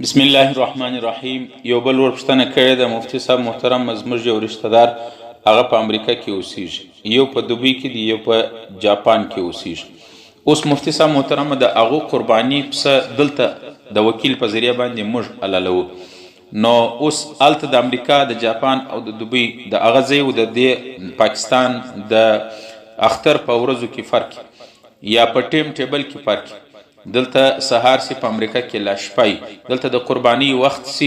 بسم الله الرحمن الرحیم. یو بل ورپوښتنه کړې ده مفتي صاحب محترم، زموږ یو رشته دار هغه په امریکا کې اوسیږي، یو په دوبۍ کې دی، یو په جاپان کې اوسیږي. اوس مفتي صاحب محترم د هغو قرباني پسه دلته د وکیل په ذریعه باندې موږ حلالوو. نو اوس هلته د امریکا د جاپان او د دوبۍ د هغه ځای او د دې پاکستان د اختر په ورځو کې فرق یا په ټیم ټیبل کې فرق. دلته سهار سي په امریکا کې لا شپای، دلته د قرباني وخت سي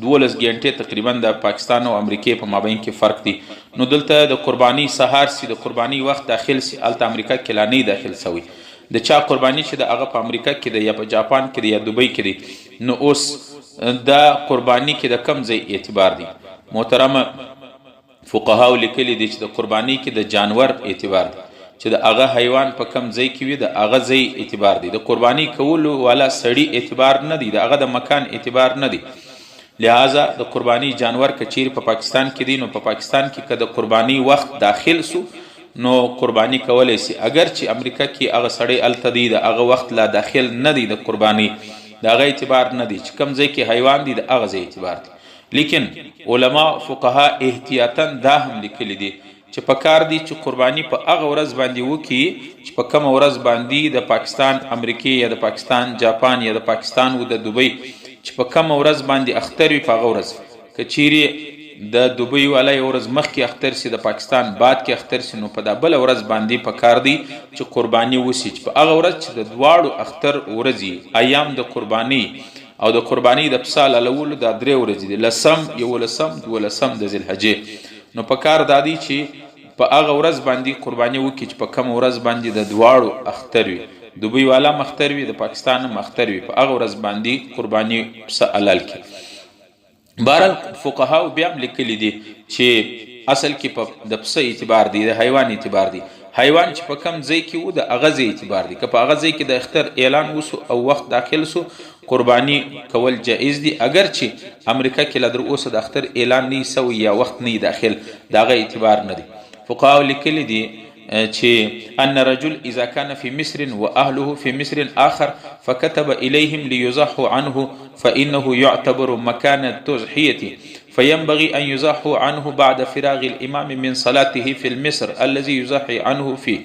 12 غنټې تقریبا د پاکستان او امریکای په مابین کې فرق دی. نو دلته د قرباني سهار سي د قرباني وخت داخل سي، الته امریکا کې لا نه داخل سوی. د چا قرباني چې د هغه په امریکا کې دی یا په جاپان کې دی یا دوبۍ کې دی، نو اوس د قرباني کې د کم ځای اعتبار دی. محترم فقهاو لیکلي دي چې د قرباني کې د جانور اعتبار دی، چې د هغه حیوان په کم ځای کې وي د هغه ځای اعتبار دی. د قرباني کولو والا سړی اعتبار نه دی، د هغه د مکان اعتبار نه دی. لہذا د قرباني جانور کچیر په پاکستان کې دی، نو په پاکستان کې که د قرباني وخت داخل سو نو قرباني کولی سي. اگر چې امریکا کې هغه سړی الته دی د هغه وخت لا داخل نه دی، د قرباني د هغه اعتبار نه دی. چې کم ځای کې حیوان دی د هغه ځای اعتبار دی. لیکن علما فقها احتیاطاً دا هم لیکلي دي چې په کار دی چې قرباني په هغه ورځ باندې وکړي چې په کومه ورځ باندې د پاکستان امریکای یا د پاکستان جاپان یا د پاکستان او د دوبۍ چې په کومه ورځ باندې اختر وي، په هغه ورځ که چیرې د دوبۍ والا یو ورځ مخکې اختر سي، د پاکستان بعد کې اختر سي، نو په دا بله ورځ باندې په کار دی چې قرباني وسي، چې په هغه ورځ چې د دواړو اختر ورځې ایام د قرباني او د قرباني د پسه حلالولو دا 3 ورځې دي، 10 11 12 د ذوالحجې. نو په کار دادی چې په هغه ورځ باندې قرباني وکړي چې په کوم ورځ باندې د دواړو اختر وي، دوبۍ والا مختر وي، د پاکستان مختر وي، په هغه ورځ باندې قرباني پسه حلال کړي. بهرحال فقهاو بیا هم لیکلي دي چې اصل کې په د پسه اعتبار دی، د حیوان اعتبار دی. حیوان چې په کم ځای کې وو د هغه ځای اعتبار دی. که په هغه ځای کې د اختر اعلان وسو او وخت داخل سو، قرباني کول جایز دي. اگر چې امریکا کې لا در اوسه د اختر اعلان نه سوی یا وخت نه داخل، د هغه اعتبار نه دی. فقهاو لیکلي دي چې ان رجل اذا كان في مصر واهله في مصر اخر فكتب اليهم ليزحوا عنه فانه يعتبر مكان التضحيه فينبغي ان يزحوا عنه بعد فراغ الامام من صلاته في المصر الذي يزحي عنه فيه.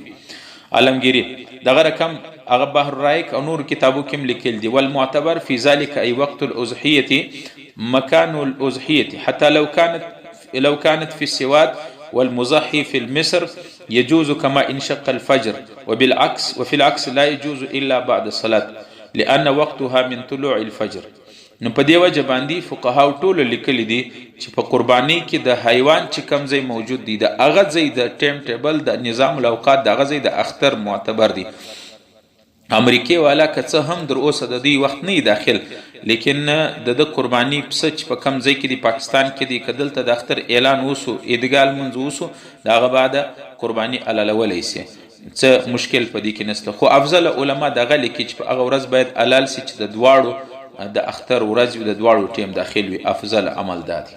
علمگیری دغه رقم هغه بحر رایق او نور کتابو کې لیکل دي. والمعتبر في ذلك اي وقت الاضحيه مكان الاضحيه حتى لو كانت في السواد والمضحي في المصر يجوز كما انشق الفجر وفي العكس لا يجوز الا بعد الصلاه لان وقتها من طلوع الفجر. نو په دې وجه باندې فقهاو ټول لیکلي دي چې په قرباني کې د حیوان چې کم ځای موجود دی د هغه ځای د ټیم ټیبل د نظام الاوقات د هغه ځای د اختر معتبر دی. امریکای والا که څه هم در اوسه د دې وخت نه داخل، لیکن د قرباني پسه چې په کم ځای کې دی پاکستان کې دی، که دلته د اختر اعلان وسو ادګال منځ وسو، د هغه بعد قرباني حلالولی سي، څه مشکل په دې کې نشته. خو افضل علما دغه لیکي چې په هغه ورځ باید حلال سي چې د دواړو د اختر ورځ د دواړو ټیم داخل وي. افضل عمل دا دی.